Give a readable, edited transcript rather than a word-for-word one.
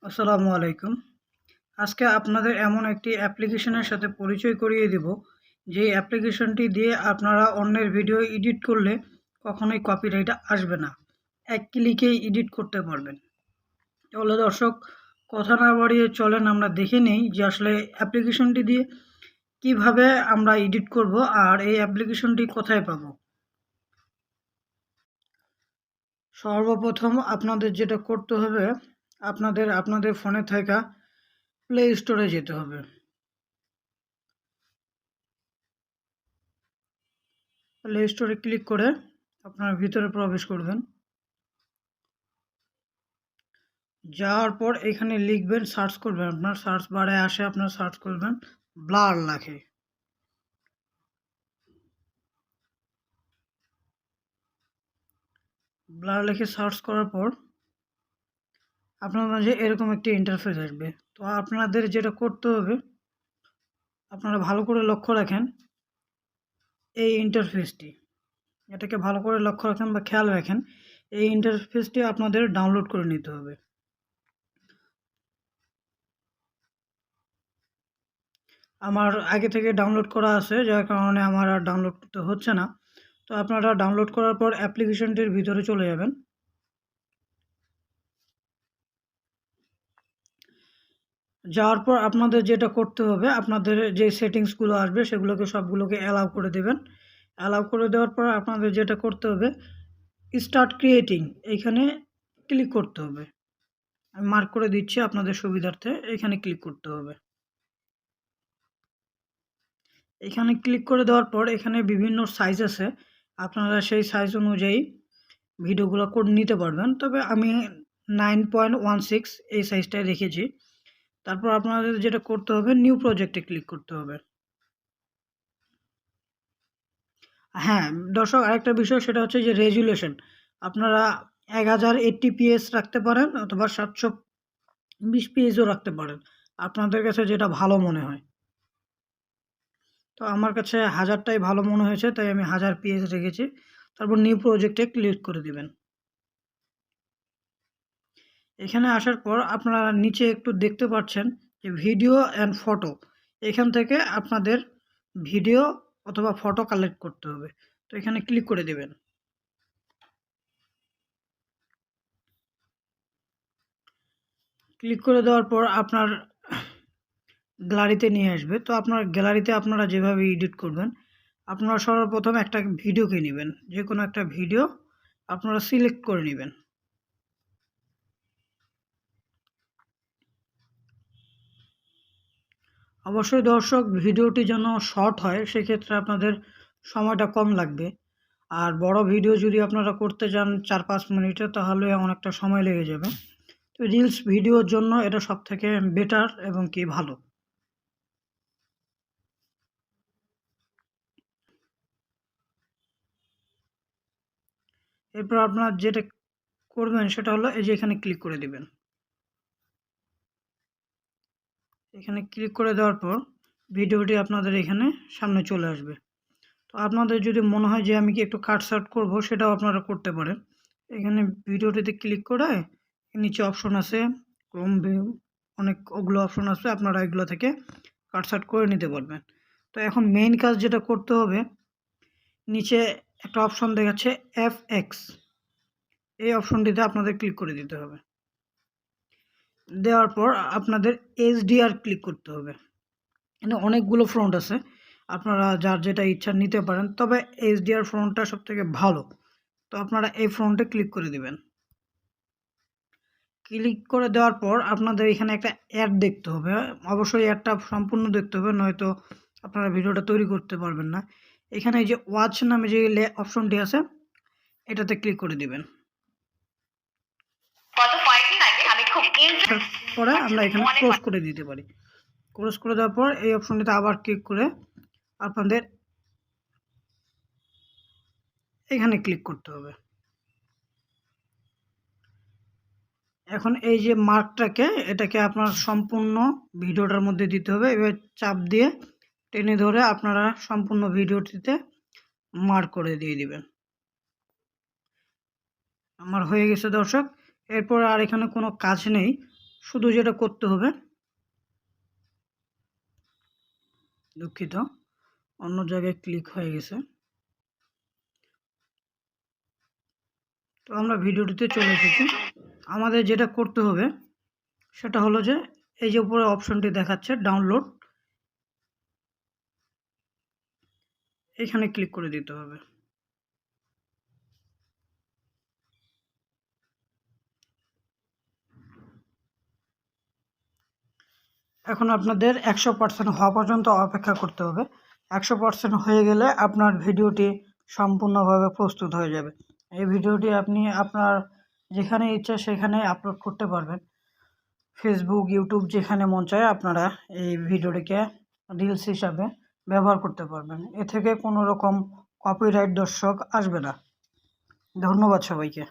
আসসালামু আলাইকুম। আজকে আপনাদের এমন একটি অ্যাপ্লিকেশনের সাথে পরিচয় করিয়ে দেব, যে অ্যাপ্লিকেশনটি দিয়ে আপনারা অন্যের ভিডিও এডিট করলে কখনোই কপিরাইট আসবে না। এক ক্লিকেই এডিট করতে পারবেন। তাহলে দর্শক, কথা না বাড়িয়ে চলেন আমরা দেখে নেই যে আসলে অ্যাপ্লিকেশনটি দিয়ে কিভাবে আমরা এডিট করব আর এই অ্যাপ্লিকেশনটি কোথায় পাবো। সর্বপ্রথম আপনাদের যেটা করতে হবে, আপনাদের ফোনে থাকা প্লে স্টোরে যেতে হবে। প্লে স্টোরে ক্লিক করে আপনারা ভিতরে প্রবেশ করবেন। যাওয়ার পর এখানে লিখবেন, সার্চ করবেন, আপনার সার্চ বারে আসে, আপনার সার্চ করবেন ব্লার লেখে। ব্লার লিখে সার্চ করার পর আপনার মাঝে এরকম একটি ইন্টারফেস আসবে। তো আপনাদের যেটা করতে হবে, আপনারা ভালো করে লক্ষ্য রাখেন এই ইন্টারফেসটি, এটাকে ভালো করে লক্ষ্য রাখেন বা খেয়াল রাখেন। এই ইন্টারফেসটি আপনাদের ডাউনলোড করে নিতে হবে। আমার আগে থেকে ডাউনলোড করা আছে, যার কারণে আমার আর ডাউনলোড করতে হচ্ছে না। তো আপনারা ডাউনলোড করার পর অ্যাপ্লিকেশনটির ভিতরে চলে যাবেন। যাওয়ার পর আপনাদের যেটা করতে হবে, আপনাদের যে সেটিংসগুলো আসবে সেগুলোকে সবগুলোকে অ্যালাউ করে দেবেন। অ্যালাউ করে দেওয়ার পর আপনাদের যেটা করতে হবে, স্টার্ট ক্রিয়েটিং এইখানে ক্লিক করতে হবে। আমি মার্ক করে দিচ্ছি আপনাদের সুবিধার্থে, এখানে ক্লিক করতে হবে। এখানে ক্লিক করে দেওয়ার পর এখানে বিভিন্ন সাইজ আছে, আপনারা সেই সাইজ অনুযায়ী ভিডিওগুলো করে নিতে পারবেন। তবে আমি 9.16 এই সাইজটাই রেখেছি। তারপর আপনাদের যেটা করতে হবে, নিউ প্রজেক্টে ক্লিক করতে হবে। হ্যাঁ, দর্শক, আরেকটা বিষয় সেটা হচ্ছে যে রেজুলেশন। আপনারা 1080p রাখতে পারেন অথবা 720p রাখতে পারেন। আপনাদের কাছে যেটা ভালো মনে হয়। তো আমার কাছে 1000টাই ভালো মনে হয়েছে, তাই আমি 1000p রেখেছি। তারপর নিউ প্রজেক্টে ক্লিক করে দিবেন। এখানে আসার পর আপনারা নিচে একটু দেখতে পাচ্ছেন যে ভিডিও অ্যান্ড ফটো। এখান থেকে আপনাদের ভিডিও অথবা ফটো কালেক্ট করতে হবে। তো এখানে ক্লিক করে দিবেন। ক্লিক করে দেওয়ার পর আপনার গ্যালারিতে নিয়ে আসবে। তো আপনার গ্যালারিতে আপনারা যেভাবে এডিট করবেন, আপনারা সর্বপ্রথম একটা ভিডিওকে নেবেন, যে কোনো একটা ভিডিও আপনারা সিলেক্ট করে নেবেন। অবশ্যই দর্শক, ভিডিওটি যেন শর্ট হয়, সেক্ষেত্রে আপনাদের সময়টা কম লাগবে। আর বড় ভিডিও যদি আপনারা করতে যান 4-5 মিনিটে, তাহলে অনেকটা সময় লেগে যাবে। তো রিলস ভিডিওর জন্য এটা সবথেকে বেটার এবং কি ভালো। এরপর আপনার যেটা করবেন সেটা হলো এই যে এখানে ক্লিক করে দিবেন। এখানে ক্লিক করে দেওয়ার পর ভিডিওটি আপনাদের এখানে সামনে চলে আসবে। তো আপনাদের যদি মনে হয় যে আমি কি একটু কাট সাট করবো, সেটাও আপনারা করতে পারেন। এখানে ভিডিওটিতে ক্লিক করে নিচে অপশন আছে, ক্রোম ভিউ, অনেক ওগুলো অপশন আছে, আপনারা এগুলো থেকে কাট সাট করে নিতে পারবেন। তো এখন মেইন কাজ যেটা করতে হবে, নিচে একটা অপশন দেখাচ্ছে FX, এই অপশনটিতে আপনাদের ক্লিক করে দিতে হবে। দেওয়ার পর আপনাদের HDR ক্লিক করতে হবে। এখানে অনেকগুলো ফ্রন্ট আছে, আপনারা যার যেটা ইচ্ছা নিতে পারেন, তবে HDR ফ্রন্টটা সবথেকে ভালো। তো আপনারা এই ফ্রন্টে ক্লিক করে দিবেন। ক্লিক করে দেওয়ার পর আপনাদের এখানে একটা অ্যাড দেখতে হবে। অবশ্যই অ্যাডটা সম্পূর্ণ দেখতে হবে, নয়তো আপনারা ভিডিওটা তৈরি করতে পারবেন না। এখানে এই যে ওয়াচ নামে যে অপশনটি আছে, এটাতে ক্লিক করে দিবেন। পরে আমরা এখানে ক্লোজ করে দিতে পারি। ক্লোজ করে দেওয়ার পর এই অপশনটিতে আবার ক্লিক করে আপনাদের এখানে ক্লিক করতে হবে। এখন এই যে মার্কটাকে, এটাকে আপনার সম্পূর্ণ ভিডিওটার মধ্যে দিতে হবে। এবার চাপ দিয়ে টেনে ধরে আপনারা সম্পূর্ণ ভিডিওটিতে মার্ক করে দিয়ে দিবেন। আমার হয়ে গেছে দর্শক। এরপর আর এখানে কোনো কাজ নেই। শুধু যেটা করতে হবে, দুঃখিত অন্য জায়গায় ক্লিক হয়ে গেছে। তো আমরা ভিডিওটিতে চলে এসেছি। আমাদের যেটা করতে হবে সেটা হলো যে এই যে উপরে অপশনটি দেখাচ্ছে ডাউনলোড, এখানে ক্লিক করে দিতে হবে। এখন আপনাদের 100% হওয়া পর্যন্ত অপেক্ষা করতে হবে। 100% হয়ে গেলে আপনার ভিডিওটি সম্পূর্ণভাবে প্রস্তুত হয়ে যাবে। এই ভিডিওটি আপনি আপনার যেখানে ইচ্ছা সেখানে আপলোড করতে পারবেন। ফেসবুক, ইউটিউব যেখানে মন চায় আপনারা এই ভিডিওটিকে রিলস হিসাবে ব্যবহার করতে পারবেন। এ থেকে কোনো রকম কপিরাইট দর্শক আসবে না। ধন্যবাদ সবাইকে।